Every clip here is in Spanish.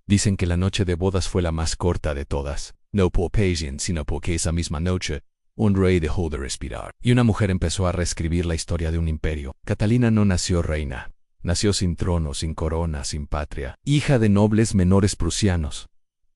Dicen que la noche de bodas fue la más corta de todas, no por Paisian, sino porque esa misma noche un rey dejó de respirar, y una mujer empezó a reescribir la historia de un imperio. Catalina no nació reina. Nació sin trono, sin corona, sin patria, hija de nobles menores prusianos.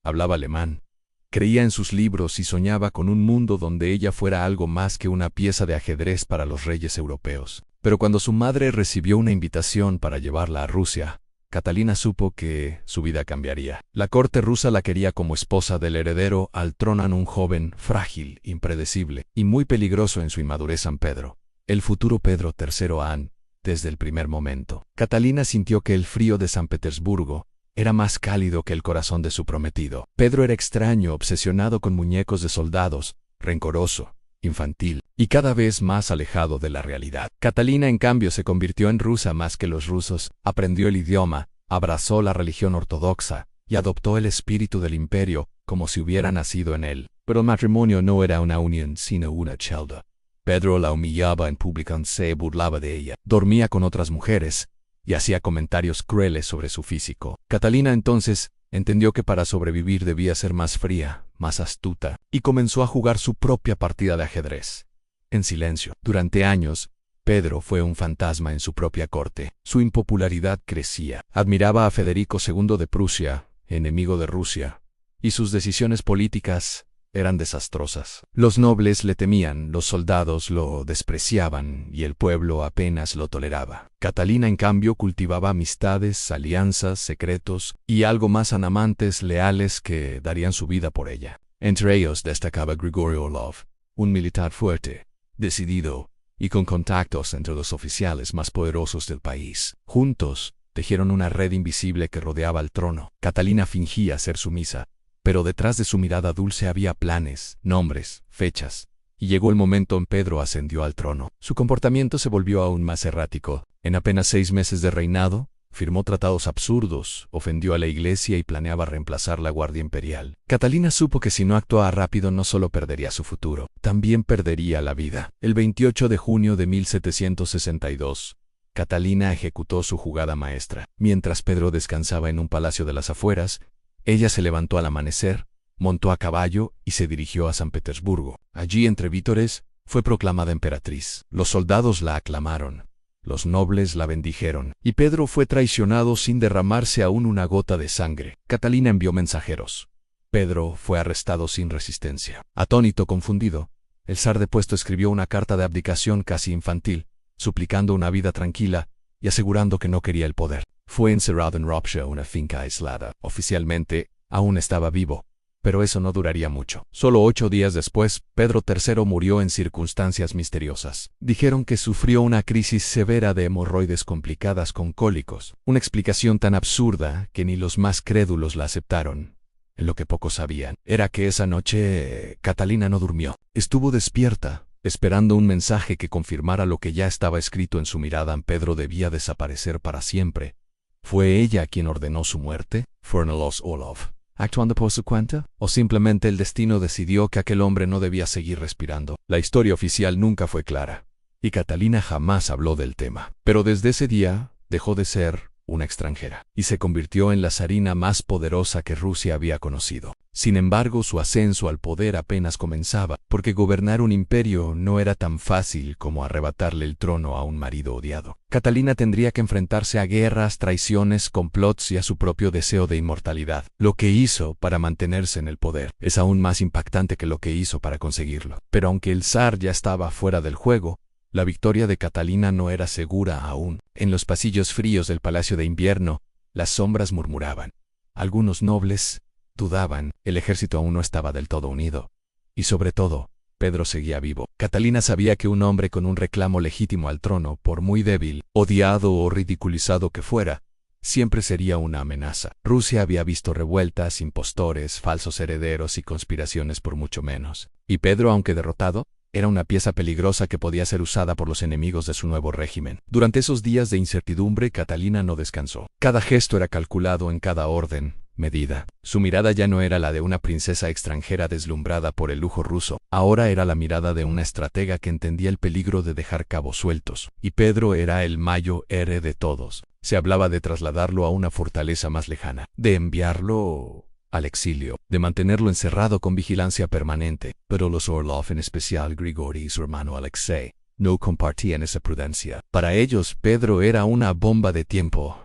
Hablaba alemán. Creía en sus libros y soñaba con un mundo donde ella fuera algo más que una pieza de ajedrez para los reyes europeos. Pero cuando su madre recibió una invitación para llevarla a Rusia, Catalina supo que su vida cambiaría. La corte rusa la quería como esposa del heredero al trono, un joven frágil, impredecible y muy peligroso en su inmadurez, San Pedro. El futuro Pedro III. Desde el primer momento, Catalina sintió que el frío de San Petersburgo era más cálido que el corazón de su prometido. Pedro era extraño, obsesionado con muñecos de soldados, rencoroso, infantil y cada vez más alejado de la realidad. Catalina, en cambio, se convirtió en rusa más que los rusos, aprendió el idioma, abrazó la religión ortodoxa y adoptó el espíritu del imperio como si hubiera nacido en él. Pero el matrimonio no era una unión, sino una celda. Pedro la humillaba en público, se burlaba de ella, dormía con otras mujeres y hacía comentarios crueles sobre su físico. Catalina entonces entendió que para sobrevivir debía ser más fría, más astuta, y comenzó a jugar su propia partida de ajedrez. En silencio. Durante años, Pedro fue un fantasma en su propia corte. Su impopularidad crecía. Admiraba a Federico II de Prusia, enemigo de Rusia, y sus decisiones políticas eran desastrosas. Los nobles le temían, los soldados lo despreciaban y el pueblo apenas lo toleraba. Catalina, en cambio, cultivaba amistades, alianzas, secretos y algo más, amantes leales que darían su vida por ella. Entre ellos destacaba Grigori Orlov, un militar fuerte, decidido y con contactos entre los oficiales más poderosos del país. Juntos tejieron una red invisible que rodeaba el trono. Catalina fingía ser sumisa, pero detrás de su mirada dulce había planes, nombres, fechas. Y llegó el momento en que Pedro ascendió al trono. Su comportamiento se volvió aún más errático. En apenas 6 meses de reinado, firmó tratados absurdos, ofendió a la iglesia y planeaba reemplazar la Guardia Imperial. Catalina supo que si no actuaba rápido no solo perdería su futuro, también perdería la vida. El 28 de junio de 1762, Catalina ejecutó su jugada maestra. Mientras Pedro descansaba en un palacio de las afueras, ella se levantó al amanecer, montó a caballo y se dirigió a San Petersburgo. Allí, entre vítores, fue proclamada emperatriz. Los soldados la aclamaron, los nobles la bendijeron, y Pedro fue traicionado sin derramarse aún una gota de sangre. Catalina envió mensajeros. Pedro fue arrestado sin resistencia. Atónito, confundido, el zar depuesto escribió una carta de abdicación casi infantil, suplicando una vida tranquila y asegurando que no quería el poder. Fue encerrado en Ropsha, una finca aislada. Oficialmente, aún estaba vivo, pero eso no duraría mucho. Solo 8 días después, Pedro III murió en circunstancias misteriosas. Dijeron que sufrió una crisis severa de hemorroides complicadas con cólicos. Una explicación tan absurda que ni los más crédulos la aceptaron. En lo que pocos sabían era que esa noche Catalina no durmió. Estuvo despierta, esperando un mensaje que confirmara lo que ya estaba escrito en su mirada. Pedro debía desaparecer para siempre. ¿Fue ella quien ordenó su muerte? ¿Fue Orlov actuando por su cuenta? ¿O simplemente el destino decidió que aquel hombre no debía seguir respirando? La historia oficial nunca fue clara, y Catalina jamás habló del tema. Pero desde ese día dejó de ser una extranjera, y se convirtió en la zarina más poderosa que Rusia había conocido. Sin embargo, su ascenso al poder apenas comenzaba, porque gobernar un imperio no era tan fácil como arrebatarle el trono a un marido odiado. Catalina tendría que enfrentarse a guerras, traiciones, complots y a su propio deseo de inmortalidad. Lo que hizo para mantenerse en el poder es aún más impactante que lo que hizo para conseguirlo. Pero aunque el zar ya estaba fuera del juego, la victoria de Catalina no era segura aún. En los pasillos fríos del Palacio de Invierno, las sombras murmuraban. Algunos nobles dudaban, el ejército aún no estaba del todo unido. Y sobre todo, Pedro seguía vivo. Catalina sabía que un hombre con un reclamo legítimo al trono, por muy débil, odiado o ridiculizado que fuera, siempre sería una amenaza. Rusia había visto revueltas, impostores, falsos herederos y conspiraciones por mucho menos. Y Pedro, aunque derrotado, era una pieza peligrosa que podía ser usada por los enemigos de su nuevo régimen. Durante esos días de incertidumbre, Catalina no descansó. Cada gesto era calculado en cada orden. medida. Su mirada ya no era la de una princesa extranjera deslumbrada por el lujo ruso, ahora era la mirada de una estratega que entendía el peligro de dejar cabos sueltos. Y Pedro era el mayor héroe de todos. Se hablaba de trasladarlo a una fortaleza más lejana, de enviarlo al exilio, de mantenerlo encerrado con vigilancia permanente, pero los Orlov, en especial Grigori y su hermano Alexei, no compartían esa prudencia. Para ellos, Pedro era una bomba de tiempo.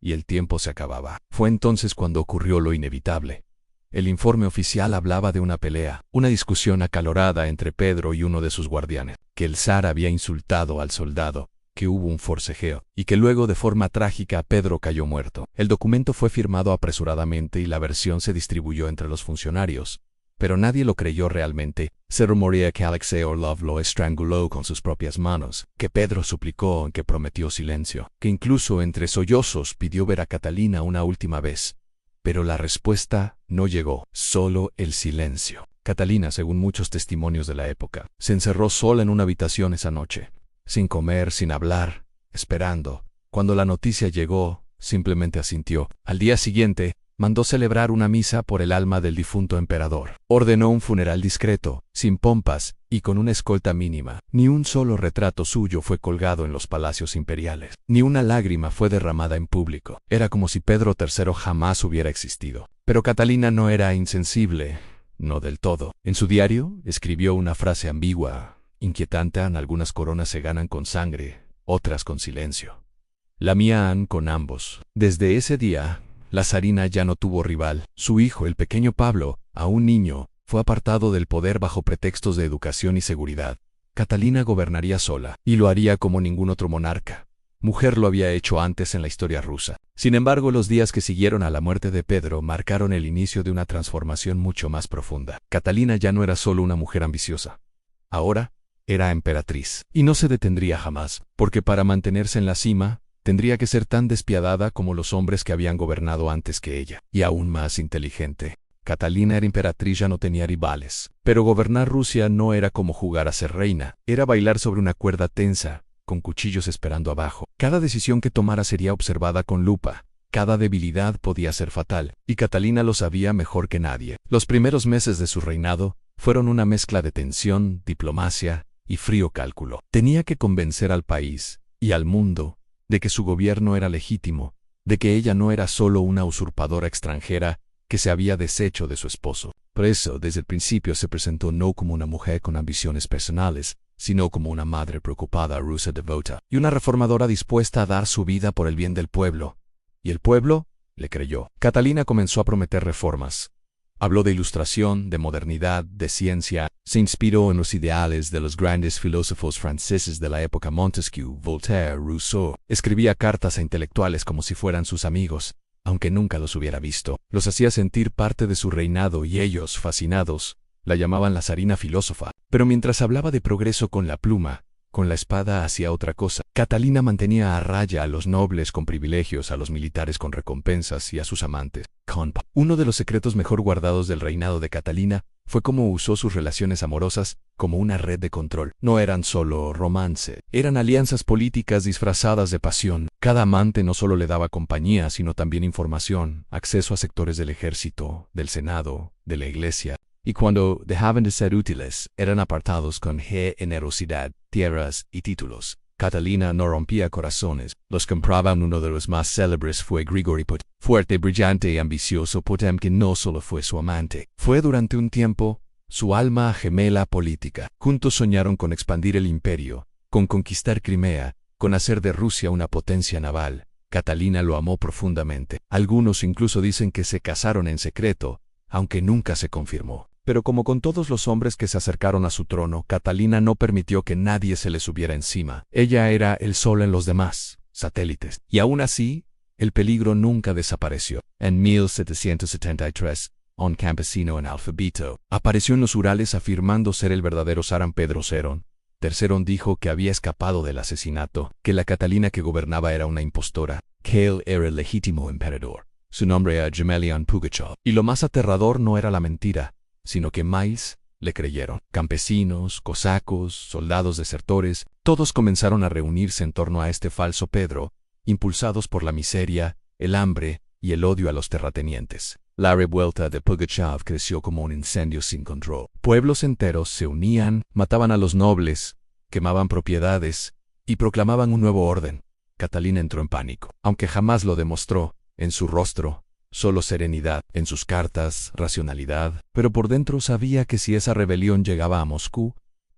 Y el tiempo se acababa. Fue entonces cuando ocurrió lo inevitable. El informe oficial hablaba de una pelea, una discusión acalorada entre Pedro y uno de sus guardianes, que el zar había insultado al soldado, que hubo un forcejeo, y que luego de forma trágica Pedro cayó muerto. El documento fue firmado apresuradamente y la versión se distribuyó entre los funcionarios, pero nadie lo creyó realmente. Se rumorea que Alexei Orlov lo estranguló con sus propias manos, que Pedro suplicó, que prometió silencio, que incluso entre sollozos pidió ver a Catalina una última vez. Pero la respuesta no llegó, solo el silencio. Catalina, según muchos testimonios de la época, se encerró sola en una habitación esa noche, sin comer, sin hablar, esperando. Cuando la noticia llegó, simplemente asintió. Al día siguiente, mandó celebrar una misa por el alma del difunto emperador. Ordenó un funeral discreto, sin pompas y con una escolta mínima. Ni un solo retrato suyo fue colgado en los palacios imperiales. Ni una lágrima fue derramada en público. Era como si Pedro III jamás hubiera existido. Pero Catalina no era insensible, no del todo. En su diario escribió una frase ambigua, inquietante: algunas coronas se ganan con sangre, otras con silencio. La mía han con ambos. Desde ese día, la zarina ya no tuvo rival. Su hijo, el pequeño Pablo, aún niño, fue apartado del poder bajo pretextos de educación y seguridad. Catalina gobernaría sola, y lo haría como ningún otro monarca. Mujer lo había hecho antes en la historia rusa. Sin embargo, los días que siguieron a la muerte de Pedro marcaron el inicio de una transformación mucho más profunda. Catalina ya no era solo una mujer ambiciosa. Ahora, era emperatriz. Y no se detendría jamás, porque para mantenerse en la cima, tendría que ser tan despiadada como los hombres que habían gobernado antes que ella, y aún más inteligente. Catalina era emperatriz, ya no tenía rivales. Pero gobernar Rusia no era como jugar a ser reina, era bailar sobre una cuerda tensa, con cuchillos esperando abajo. Cada decisión que tomara sería observada con lupa, cada debilidad podía ser fatal, y Catalina lo sabía mejor que nadie. Los primeros meses de su reinado fueron una mezcla de tensión, diplomacia y frío cálculo. Tenía que convencer al país y al mundo de que su gobierno era legítimo, de que ella no era solo una usurpadora extranjera que se había deshecho de su esposo. Por eso, desde el principio se presentó no como una mujer con ambiciones personales, sino como una madre preocupada, rusa devota, y una reformadora dispuesta a dar su vida por el bien del pueblo. Y el pueblo le creyó. Catalina comenzó a prometer reformas. Habló de ilustración, de modernidad, de ciencia. Se inspiró en los ideales de los grandes filósofos franceses de la época: Montesquieu, Voltaire, Rousseau. Escribía cartas a intelectuales como si fueran sus amigos, aunque nunca los hubiera visto. Los hacía sentir parte de su reinado y ellos, fascinados, la llamaban la zarina filósofa. Pero mientras hablaba de progreso con la pluma, con la espada hacía otra cosa. Catalina mantenía a raya a los nobles con privilegios, a los militares con recompensas y a sus amantes. Uno de los secretos mejor guardados del reinado de Catalina fue cómo usó sus relaciones amorosas como una red de control. No eran solo romance, eran alianzas políticas disfrazadas de pasión. Cada amante no solo le daba compañía, sino también información, acceso a sectores del ejército, del senado, de la iglesia. Y cuando dejaban de ser útiles, eran apartados con generosidad, tierras y títulos. Catalina no rompía corazones. Los compraban. Uno de los más célebres fue Grigori Potemkin, fuerte, brillante y ambicioso. Potemkin no solo fue su amante, fue durante un tiempo su alma gemela política. Juntos soñaron con expandir el imperio, con conquistar Crimea, con hacer de Rusia una potencia naval. Catalina lo amó profundamente. Algunos incluso dicen que se casaron en secreto, aunque nunca se confirmó. Pero como con todos los hombres que se acercaron a su trono, Catalina no permitió que nadie se le subiera encima. Ella era el sol en los demás satélites. Y aún así, el peligro nunca desapareció. En 1773, un campesino analfabeto apareció en los Urales afirmando ser el verdadero zar Pedro III. Tercerón dijo que había escapado del asesinato, que la Catalina que gobernaba era una impostora, que él era el legítimo emperador. Su nombre era Gemelian Pugachev. Y lo más aterrador no era la mentira, sino que más le creyeron. Campesinos, cosacos, soldados desertores, todos comenzaron a reunirse en torno a este falso Pedro, impulsados por la miseria, el hambre y el odio a los terratenientes. La revuelta de Pugachev creció como un incendio sin control. Pueblos enteros se unían, mataban a los nobles, quemaban propiedades y proclamaban un nuevo orden. Catalina entró en pánico. Aunque jamás lo demostró, en su rostro, solo serenidad, en sus cartas, racionalidad, pero por dentro sabía que si esa rebelión llegaba a Moscú,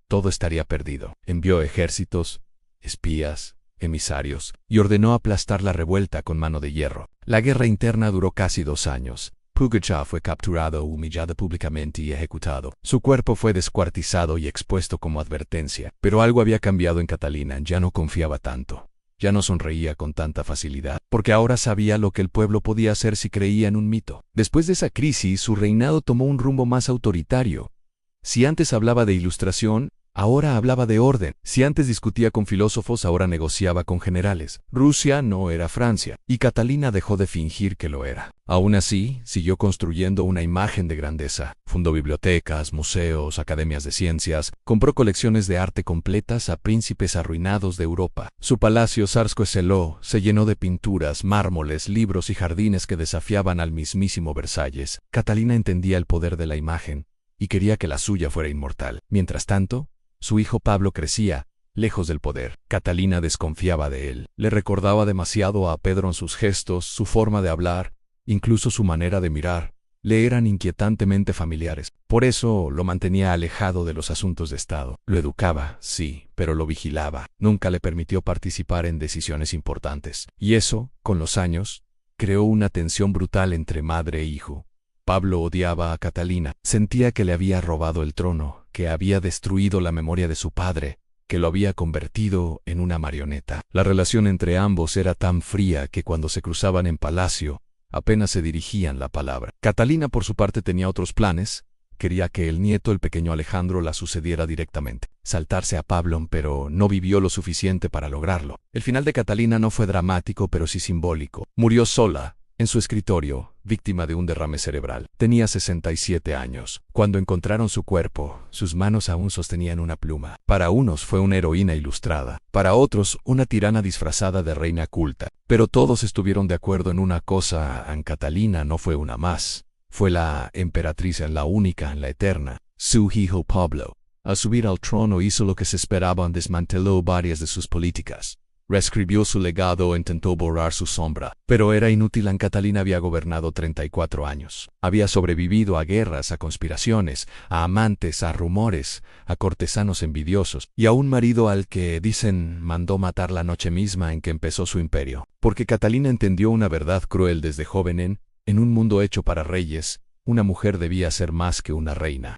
todo estaría perdido. Envió ejércitos, espías, emisarios, y ordenó aplastar la revuelta con mano de hierro. La guerra interna duró casi 2 años. Pugachev fue capturado, humillado públicamente y ejecutado. Su cuerpo fue descuartizado y expuesto como advertencia. Pero algo había cambiado en Catalina, ya no confiaba tanto. Ya no sonreía con tanta facilidad, porque ahora sabía lo que el pueblo podía hacer si creía en un mito. Después de esa crisis, su reinado tomó un rumbo más autoritario. Si antes hablaba de ilustración, ahora hablaba de orden. Si antes discutía con filósofos, ahora negociaba con generales. Rusia no era Francia, y Catalina dejó de fingir que lo era. Aún así, siguió construyendo una imagen de grandeza. Fundó bibliotecas, museos, academias de ciencias, compró colecciones de arte completas a príncipes arruinados de Europa. Su palacio Tsarskoye Selo se llenó de pinturas, mármoles, libros y jardines que desafiaban al mismísimo Versalles. Catalina entendía el poder de la imagen y quería que la suya fuera inmortal. Mientras tanto, su hijo Pablo crecía, lejos del poder. Catalina desconfiaba de él. Le recordaba demasiado a Pedro en sus gestos, su forma de hablar, incluso su manera de mirar. Le eran inquietantemente familiares. Por eso lo mantenía alejado de los asuntos de Estado. Lo educaba, sí, pero lo vigilaba. Nunca le permitió participar en decisiones importantes. Y eso, con los años, creó una tensión brutal entre madre e hijo. Pablo odiaba a Catalina. Sentía que le había robado el trono, que había destruido la memoria de su padre, que lo había convertido en una marioneta. La relación entre ambos era tan fría que cuando se cruzaban en palacio, apenas se dirigían la palabra. Catalina, por su parte, tenía otros planes. Quería que el nieto, el pequeño Alejandro, la sucediera directamente. Saltarse a Pablo, pero no vivió lo suficiente para lograrlo. El final de Catalina no fue dramático, pero sí simbólico. Murió sola, en su escritorio, víctima de un derrame cerebral. Tenía 67 años. Cuando encontraron su cuerpo, sus manos aún sostenían una pluma. Para unos fue una heroína ilustrada, para otros una tirana disfrazada de reina culta. Pero todos estuvieron de acuerdo en una cosa: Catalina no fue una más. Fue la emperatriz, la única, la eterna. Su hijo Pablo, al subir al trono, hizo lo que se esperaba: desmanteló varias de sus políticas. Reescribió su legado e intentó borrar su sombra. Pero era inútil. Catalina había gobernado 34 años. Había sobrevivido a guerras, a conspiraciones, a amantes, a rumores, a cortesanos envidiosos, y a un marido al que, dicen, mandó matar la noche misma en que empezó su imperio. Porque Catalina entendió una verdad cruel desde joven: en un mundo hecho para reyes, una mujer debía ser más que una reina.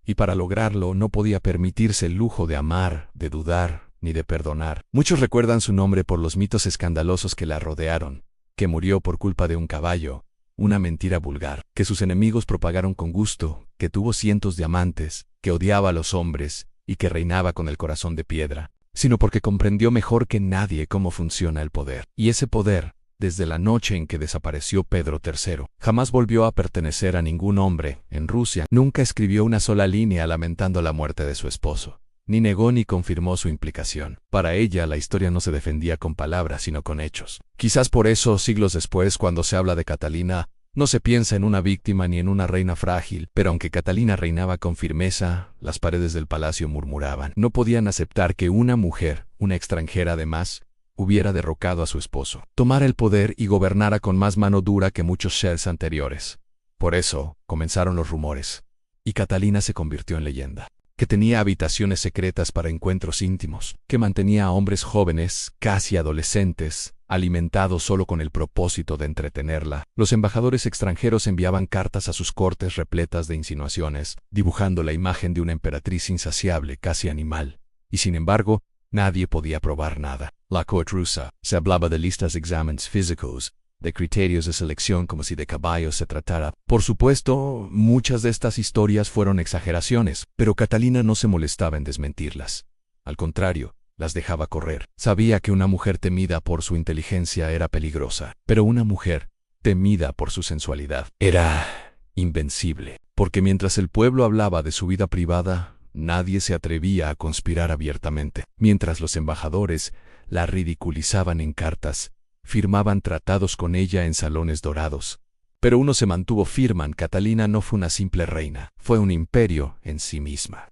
Y para lograrlo no podía permitirse el lujo de amar, de dudar, ni de perdonar. Muchos recuerdan su nombre por los mitos escandalosos que la rodearon: que murió por culpa de un caballo, una mentira vulgar, que sus enemigos propagaron con gusto, que tuvo cientos de amantes, que odiaba a los hombres y que reinaba con el corazón de piedra, sino porque comprendió mejor que nadie cómo funciona el poder. Y ese poder, desde la noche en que desapareció Pedro III, jamás volvió a pertenecer a ningún hombre. En Rusia, nunca escribió una sola línea lamentando la muerte de su esposo. Ni negó ni confirmó su implicación. Para ella, la historia no se defendía con palabras, sino con hechos. Quizás por eso, siglos después, cuando se habla de Catalina, no se piensa en una víctima ni en una reina frágil. Pero aunque Catalina reinaba con firmeza, las paredes del palacio murmuraban. No podían aceptar que una mujer, una extranjera además, hubiera derrocado a su esposo, tomara el poder y gobernara con más mano dura que muchos shahs anteriores. Por eso, comenzaron los rumores, y Catalina se convirtió en leyenda. Que tenía habitaciones secretas para encuentros íntimos, que mantenía a hombres jóvenes, casi adolescentes, alimentados solo con el propósito de entretenerla. Los embajadores extranjeros enviaban cartas a sus cortes repletas de insinuaciones, dibujando la imagen de una emperatriz insaciable, casi animal. Y sin embargo, nadie podía probar nada. La corte rusa, se hablaba de listas de exámenes físicos, de criterios de selección, como si de caballos se tratara. Por supuesto, muchas de estas historias fueron exageraciones, pero Catalina no se molestaba en desmentirlas. Al contrario, las dejaba correr. Sabía que una mujer temida por su inteligencia era peligrosa, pero una mujer temida por su sensualidad era invencible. Porque mientras el pueblo hablaba de su vida privada, nadie se atrevía a conspirar abiertamente. Mientras los embajadores la ridiculizaban en cartas, firmaban tratados con ella en salones dorados. Pero uno se mantuvo firme: Catalina no fue una simple reina, fue un imperio en sí misma.